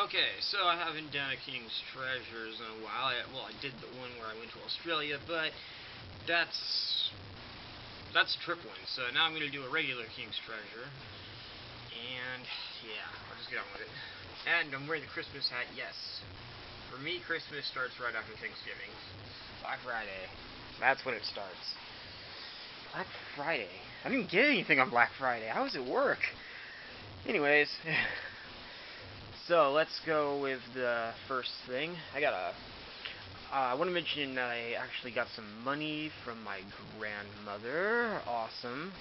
Okay, so I haven't done a King's Treasures in a while. I did the one where I went to Australia, but that's that's a trip one. So now I'm going to do a regular King's Treasure, and yeah, I'll just get on with it. And I'm wearing the Christmas hat. Yes, for me, Christmas starts right after Thanksgiving. Black Friday. That's when it starts. Black Friday. I didn't get anything on Black Friday. I was at work. Anyways, so let's go with the first thing. I want to mention that I actually got some money from my grandmother. Awesome.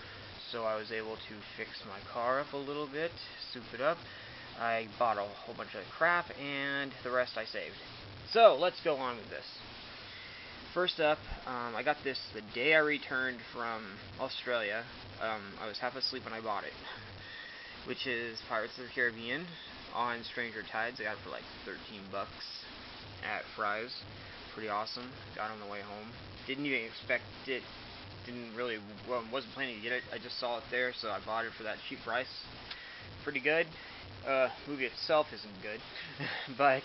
So I was able to fix my car up a little bit, soup it up. I bought a whole bunch of crap, and the rest I saved. So let's go on with this. First up, I got this the day I returned from Australia. I was half asleep when I bought it, which is Pirates of the Caribbean on Stranger Tides. I got it for like 13 bucks at Fry's. Pretty awesome. Got on the way home. Didn't even expect it. Wasn't planning to get it. I just saw it there, so I bought it for that cheap price. Pretty good. Movie itself isn't good, but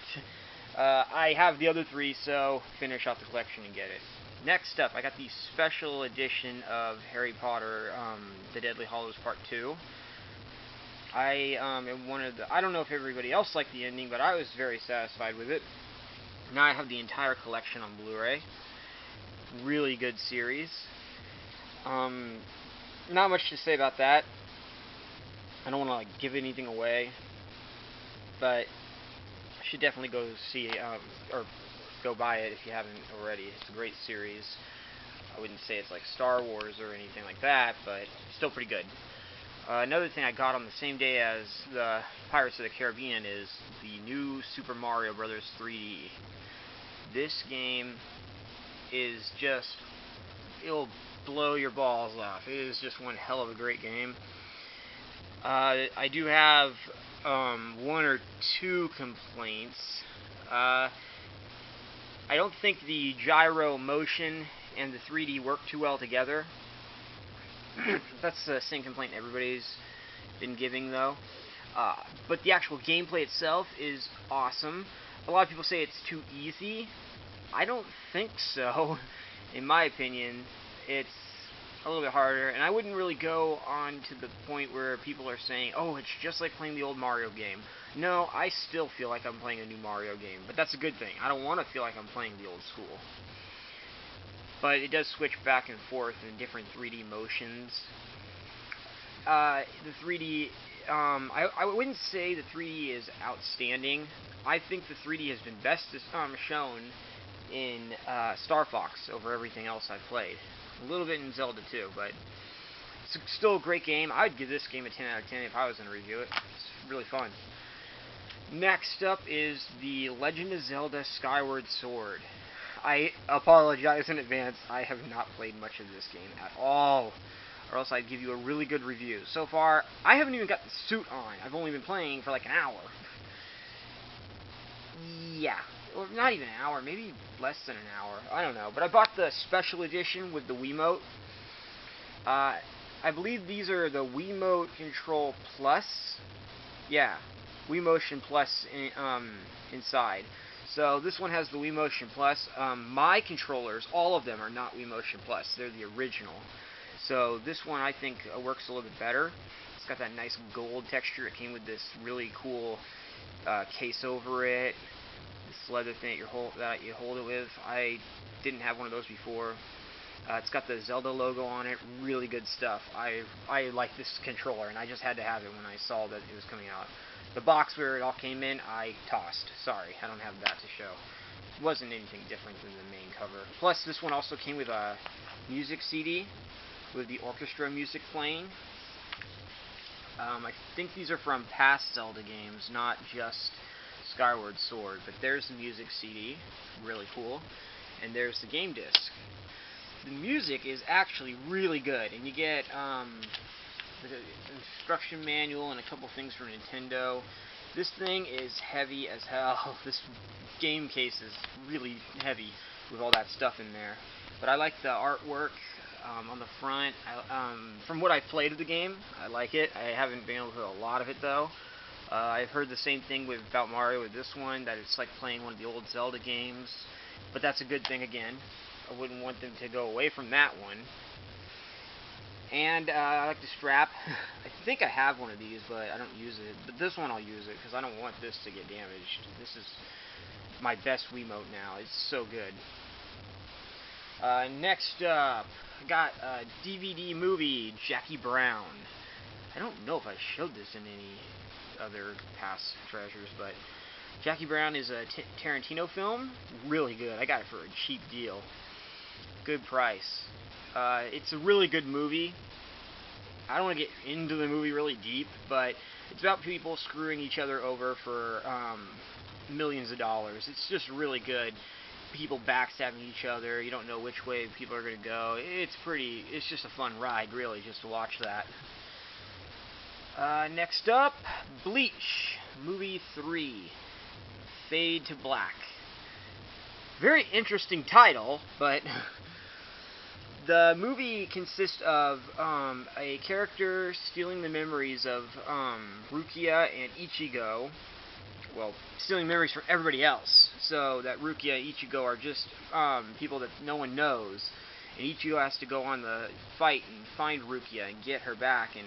I have the other three, so finish off the collection and get it. Next up, I got the special edition of Harry Potter, The Deathly Hallows Part 2. I don't know if everybody else liked the ending, but I was very satisfied with it. Now I have the entire collection on Blu-ray. Really good series. Not much to say about that. I don't want to give anything away, but you should definitely go see or go buy it if you haven't already. It's a great series. I wouldn't say it's like Star Wars or anything like that, but still pretty good. Another thing I got on the same day as the Pirates of the Caribbean is the new Super Mario Bros. 3D. This game is just, it'll blow your balls off. It is just one hell of a great game. I do have one or two complaints. I don't think the gyro motion and the 3D work too well together. That's the same complaint everybody's been giving, though. But the actual gameplay itself is awesome. A lot of people say it's too easy. I don't think so. In my opinion, it's a little bit harder, and I wouldn't really go on to the point where people are saying, oh, it's just like playing the old Mario game. No, I still feel like I'm playing a new Mario game, but that's a good thing. I don't want to feel like I'm playing the old school. But it does switch back and forth in different 3D motions. The 3D, I wouldn't say the 3D is outstanding. I think the 3D has been best shown in Star Fox over everything else I've played. A little bit in Zelda too, but it's still a great game. I would give this game a 10 out of 10 if I was going to review it. It's really fun. Next up is The Legend of Zelda Skyward Sword. I apologize in advance. I have not played much of this game at all, or else I'd give you a really good review. So far, I haven't even got the suit on. I've only been playing for like an hour. Yeah. Or not even an hour, maybe less than an hour. I don't know. But I bought the special edition with the Wiimote. I believe these are the Wiimote Control Plus. Yeah, Wiimotion Plus inside. So this one has the Wiimotion Plus. My controllers, all of them are not Wiimotion Plus. They're the original. So this one I think works a little bit better. It's got that nice gold texture. It came with this really cool case over it. This leather thing that you hold it with. I didn't have one of those before. It's got the Zelda logo on it. Really good stuff. I like this controller, and I just had to have it when I saw that it was coming out. The box where it all came in, I tossed. Sorry, I don't have that to show. It wasn't anything different than the main cover. Plus, this one also came with a music CD with the orchestra music playing. I think these are from past Zelda games, not just Skyward Sword, but there's the music CD, really cool, and there's the game disc. The music is actually really good, and you get the instruction manual and a couple things from Nintendo. This thing is heavy as hell. This game case is really heavy with all that stuff in there. But I like the artwork on the front. From what I've played of the game, I like it. I haven't been able to play a lot of it, though. I've heard the same thing about Mario with this one, that it's like playing one of the old Zelda games, but that's a good thing again. I wouldn't want them to go away from that one. And I like the strap. I think I have one of these, but I don't use it. But this one I'll use it, because I don't want this to get damaged. This is my best Wiimote now. It's so good. Next up, I got a DVD movie, Jackie Brown. I don't know if I showed this in any other past treasures, but Jackie Brown is a Tarantino film. Really good. I got it for a cheap deal. Good price. It's a really good movie. I don't want to get into the movie really deep, but it's about people screwing each other over for millions of dollars. It's just really good. People backstabbing each other. You don't know which way people are going to go. It's just a fun ride, really, just to watch that. Next up, Bleach, movie 3, Fade to Black. Very interesting title, but the movie consists of a character stealing the memories of Rukia and Ichigo. Well, stealing memories from everybody else, so that Rukia and Ichigo are just people that no one knows, and Ichigo has to go on the fight and find Rukia and get her back and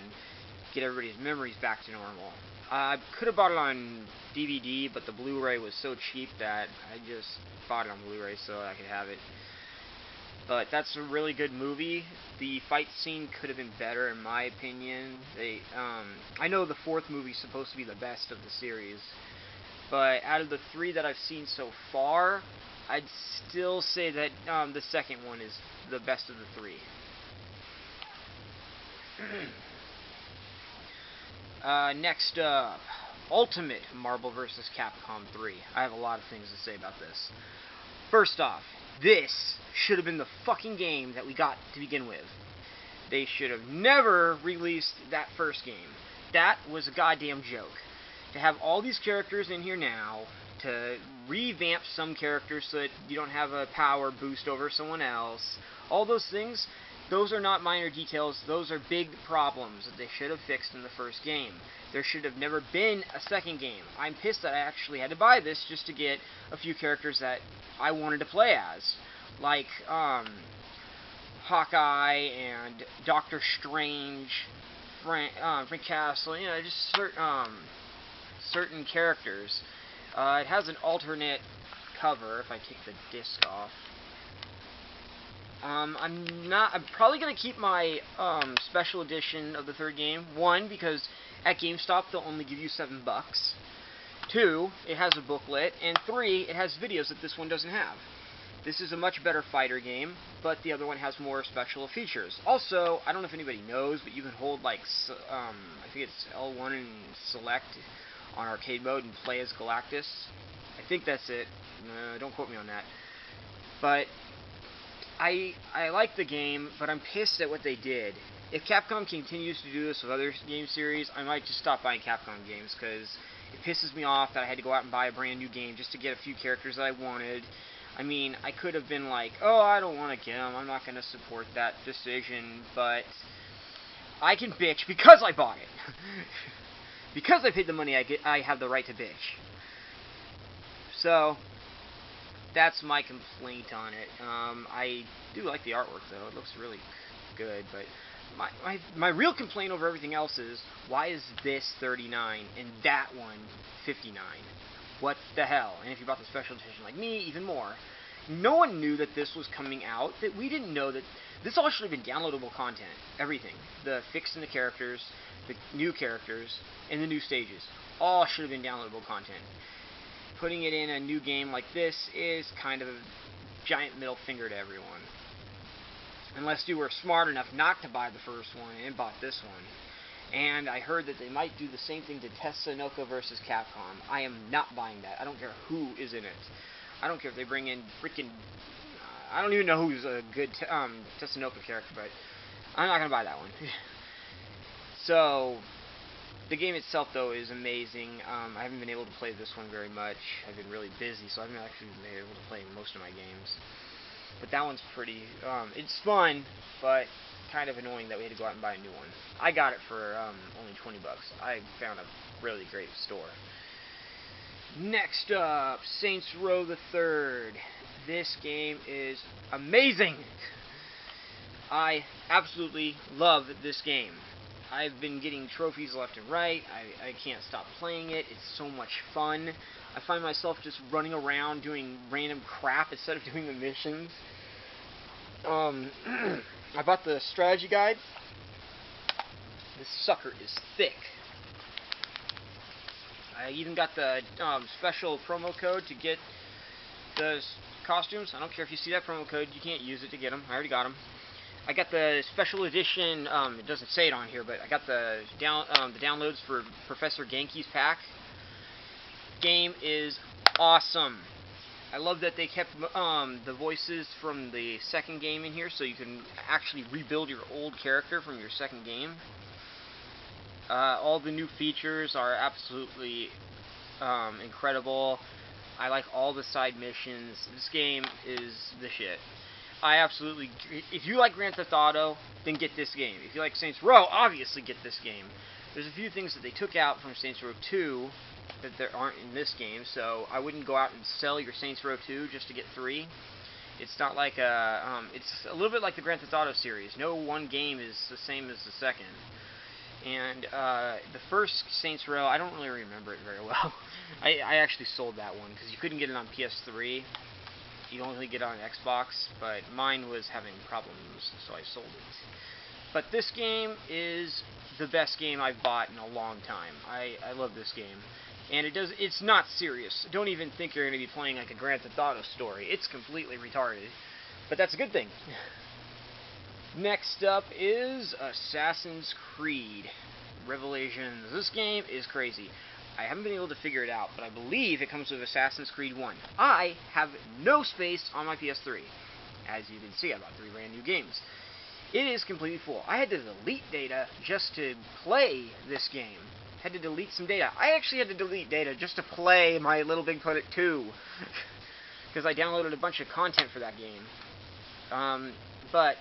get everybody's memories back to normal. I could have bought it on DVD, but the Blu-ray was so cheap that I just bought it on Blu-ray so I could have it. But that's a really good movie. The fight scene could have been better, in my opinion. I know the fourth movie is supposed to be the best of the series, but out of the 3 that I've seen so far, I'd still say that the second one is the best of the 3. Next up, Ultimate Marvel vs. Capcom 3. I have a lot of things to say about this. First off, this should have been the fucking game that we got to begin with. They should have never released that first game. That was a goddamn joke. To have all these characters in here now, to revamp some characters so that you don't have a power boost over someone else, all those things, those are not minor details, those are big problems that they should have fixed in the first game. There should have never been a second game. I'm pissed that I actually had to buy this just to get a few characters that I wanted to play as. Like, Hawkeye and Doctor Strange, Frank Castle, you know, just certain characters. It has an alternate cover, if I take the disc off. I'm probably going to keep my special edition of the third game. 1, because at GameStop they'll only give you $7. 2, it has a booklet. And 3, it has videos that this one doesn't have. This is a much better fighter game, but the other one has more special features. Also, I don't know if anybody knows, but you can hold, like, I think it's L1 and select on arcade mode and play as Galactus. I think that's it. Don't quote me on that. But I like the game, but I'm pissed at what they did. If Capcom continues to do this with other game series, I might just stop buying Capcom games, because it pisses me off that I had to go out and buy a brand new game just to get a few characters that I wanted. I mean, I could have been like, oh, I don't want to get them, I'm not going to support that decision, but I can bitch because I bought it. Because I paid the money, I have the right to bitch. So, that's my complaint on it. I do like the artwork, though. It looks really good, but my real complaint over everything else is, why is this $39 and that one $59? What the hell? And if you bought the special edition like me, even more. No one knew that this was coming out, that we didn't know that this all should have been downloadable content. Everything. The fixing the characters, the new characters, and the new stages. All should have been downloadable content. Putting it in a new game like this is kind of a giant middle finger to everyone. Unless you were smart enough not to buy the first one and bought this one. And I heard that they might do the same thing to Tatsunoko vs. Capcom. I am not buying that. I don't care who is in it. I don't care if they bring in freaking... I don't even know who's a good Tatsunoko character, but I'm not going to buy that one. So, the game itself, though, is amazing. I haven't been able to play this one very much. I've been really busy, so I haven't actually been able to play most of my games. But that one's pretty... it's fun, but kind of annoying that we had to go out and buy a new one. I got it for only $20. I found a really great store. Next up, Saints Row the Third. This game is amazing. I absolutely love this game. I've been getting trophies left and right. I can't stop playing it. It's so much fun. I find myself just running around doing random crap instead of doing the missions. I bought the strategy guide. This sucker is thick. I even got the special promo code to get the costumes. I don't care if you see that promo code. You can't use it to get them. I already got them. I got the special edition. It doesn't say it on here, but I got the downloads for Professor Genki's pack. Game is awesome. I love that they kept the voices from the second game in here, so you can actually rebuild your old character from your second game. All the new features are absolutely incredible. I like all the side missions. This game is the shit. I absolutely... If you like Grand Theft Auto, then get this game. If you like Saints Row, obviously get this game. There's a few things that they took out from Saints Row 2 that there aren't in this game, so I wouldn't go out and sell your Saints Row 2 just to get 3. It's not like a... it's a little bit like the Grand Theft Auto series. No one game is the same as the second. And the first Saints Row, I don't really remember it very well. I actually sold that one because you couldn't get it on PS3. You only get it on Xbox, but mine was having problems, so I sold it. But this game is the best game I've bought in a long time. I love this game. And it's not serious. Don't even think you're going to be playing like a Grand Theft Auto story. It's completely retarded. But that's a good thing. Next up is Assassin's Creed Revelations. This game is crazy. I haven't been able to figure it out, but I believe it comes with Assassin's Creed 1. I have no space on my PS3. As you can see, I bought 3 brand new games. It is completely full. I had to delete data just to play this game. Had to delete some data. I actually had to delete data just to play my Little Big Planet 2. Because I downloaded a bunch of content for that game. But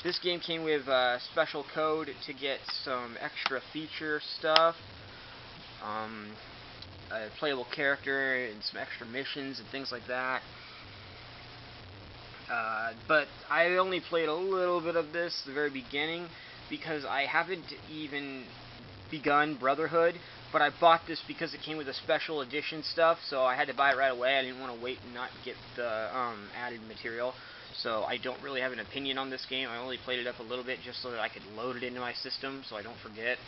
this game came with a special code to get some extra feature stuff. A playable character and some extra missions and things like that. But I only played a little bit of this at the very beginning because I haven't even begun Brotherhood, but I bought this because it came with a special edition stuff, so I had to buy it right away. I didn't want to wait and not get the added material, so I don't really have an opinion on this game. I only played it up a little bit just so that I could load it into my system so I don't forget.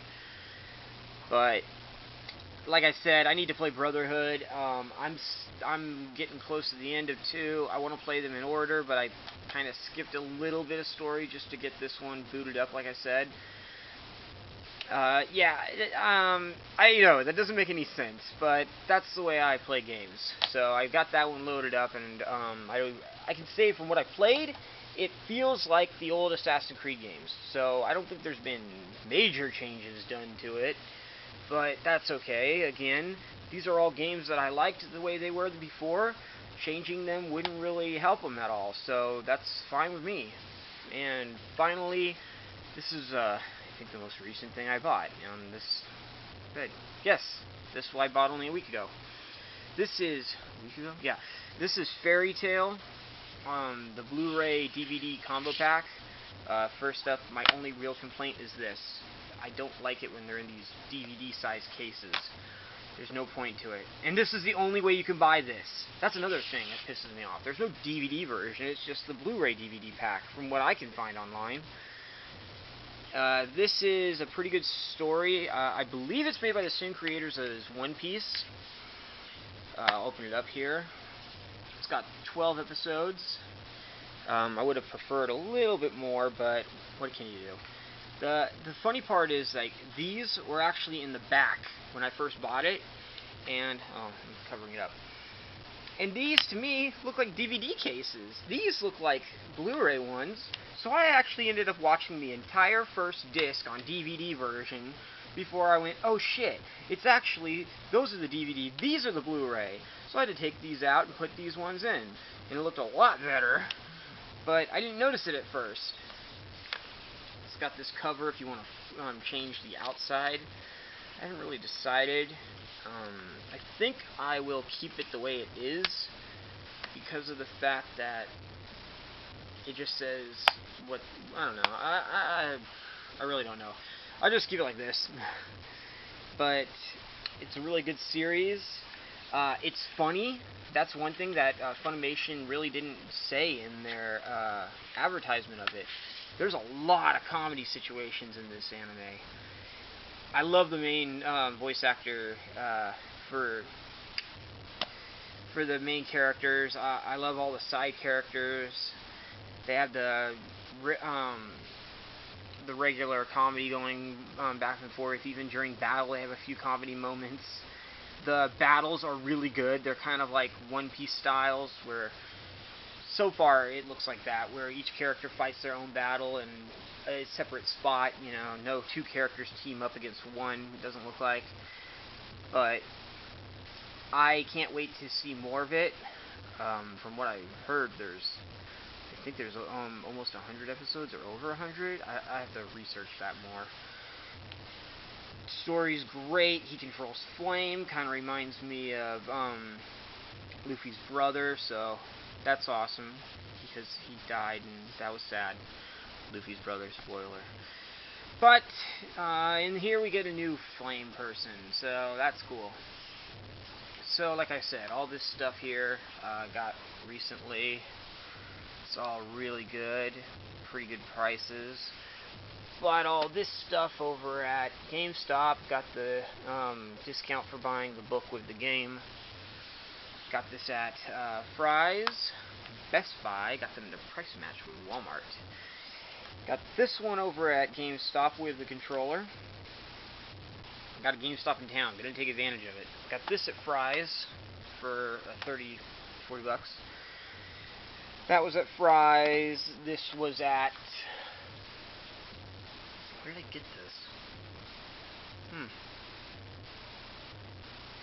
But like I said, I need to play Brotherhood. I'm getting close to the end of 2. I want to play them in order, but I kind of skipped a little bit of story just to get this one booted up, like I said. I know that doesn't make any sense, but that's the way I play games. So I got that one loaded up, and I can say from what I played, it feels like the old Assassin's Creed games. So I don't think there's been major changes done to it. But that's okay. Again, these are all games that I liked the way they were before. Changing them wouldn't really help them at all, so that's fine with me. And finally, this is, I think, the most recent thing I bought on this bed. Yes, this I bought only a week ago. This is, a week ago? Yeah. This is Fairy Tail, the Blu-ray DVD combo pack. First up, my only real complaint is this. I don't like it when they're in these DVD-sized cases. There's no point to it. And this is the only way you can buy this. That's another thing that pisses me off. There's no DVD version. It's just the Blu-ray DVD pack, from what I can find online. This is a pretty good story. I believe it's made by the same creators as One Piece. I'll open it up here. It's got 12 episodes. I would have preferred a little bit more, but what can you do? The funny part is, like, these were actually in the back when I first bought it, and, I'm covering it up. And these, to me, look like DVD cases. These look like Blu-ray ones, so I actually ended up watching the entire first disc on DVD version before I went, oh shit, it's actually, those are the DVD, these are the Blu-ray. So I had to take these out and put these ones in, and it looked a lot better, but I didn't notice it at first. Got this cover if you want to change the outside. I haven't really decided. I think I will keep it the way it is because of the fact that it just says what, I don't know. I really don't know. I'll just keep it like this. But it's a really good series. It's funny. That's one thing that Funimation really didn't say in their advertisement of it. There's a lot of comedy situations in this anime. I love the main voice actor for the main characters. I love all the side characters. They have the regular comedy going back and forth. Even during battle, they have a few comedy moments. The battles are really good. They're kind of like One Piece styles, where so far it looks like that, where each character fights their own battle in a separate spot. You know, no two characters team up against one. It doesn't look like. But I can't wait to see more of it. From what I've heard, I think there's almost 100 episodes or over 100. I have to research that more. Story's great. He controls flame. Kind of reminds me of Luffy's brother, so that's awesome because he died and that was sad. Luffy's brother, spoiler. But in here we get a new flame person, so that's cool. So like I said, all this stuff here got recently. It's all really good, pretty good prices. Bought all this stuff over at GameStop. Got the discount for buying the book with the game. Got this at Fry's, Best Buy. Got them in a price match with Walmart. Got this one over at GameStop with the controller. Got a GameStop in town. Didn't take advantage of it. Got this at Fry's for 30, 40 bucks. That was at Fry's. This was at... Where did I get this?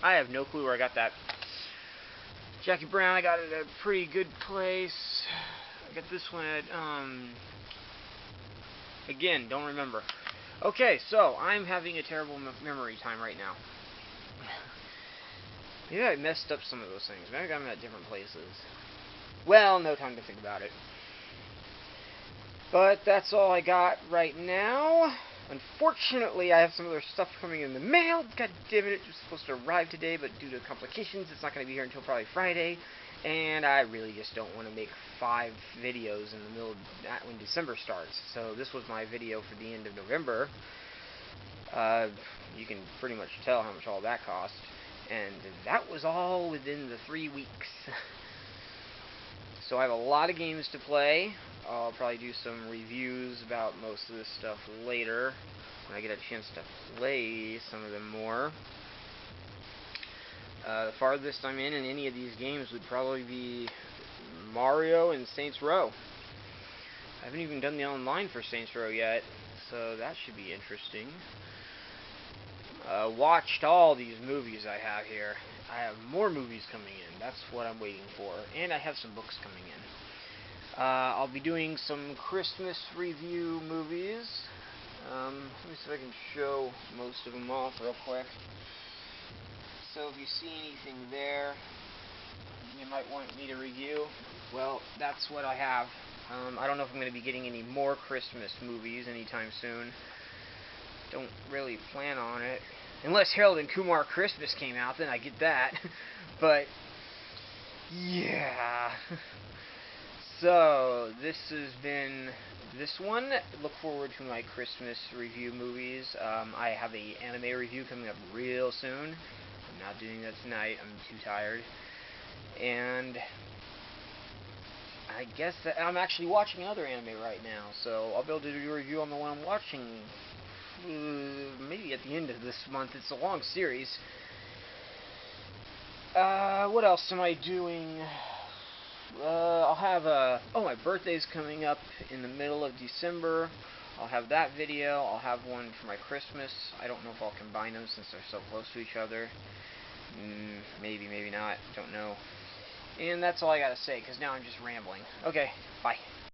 I have no clue where I got that. Jackie Brown, I got it at a pretty good place. I got this one at, again, don't remember. Okay, so I'm having a terrible memory time right now. Maybe I messed up some of those things. Maybe I got them at different places. Well, no time to think about it. But that's all I got right now. Unfortunately, I have some other stuff coming in the mail. God damn it, it was supposed to arrive today, but due to complications, it's not going to be here until probably Friday. And I really just don't want to make 5 videos in the middle of when December starts. So this was my video for the end of November. You can pretty much tell how much all that cost. And that was all within the 3 weeks. So I have a lot of games to play. I'll probably do some reviews about most of this stuff later, when I get a chance to play some of them more. The farthest I'm in any of these games would probably be Mario and Saints Row. I haven't even done the online for Saints Row yet, so that should be interesting. Watched all these movies I have here. I have more movies coming in. That's what I'm waiting for. And I have some books coming in. I'll be doing some Christmas review movies. Let me see if I can show most of them off real quick. So if you see anything there you might want me to review, well, that's what I have. I don't know if I'm going to be getting any more Christmas movies anytime soon. Don't really plan on it. Unless Harold and Kumar Christmas came out, then I get that. But, yeah. So, this has been this one. Look forward to my Christmas review movies. I have an anime review coming up real soon. I'm not doing that tonight. I'm too tired. And I guess that I'm actually watching another anime right now. So, I'll be able to do a review on the one I'm watching maybe at the end of this month. It's a long series. What else am I doing? I'll have my birthday's coming up in the middle of December. I'll have that video. I'll have one for my Christmas. I don't know if I'll combine them since they're so close to each other. Maybe, maybe not. Don't know. And that's all I gotta say, because now I'm just rambling. Okay, bye.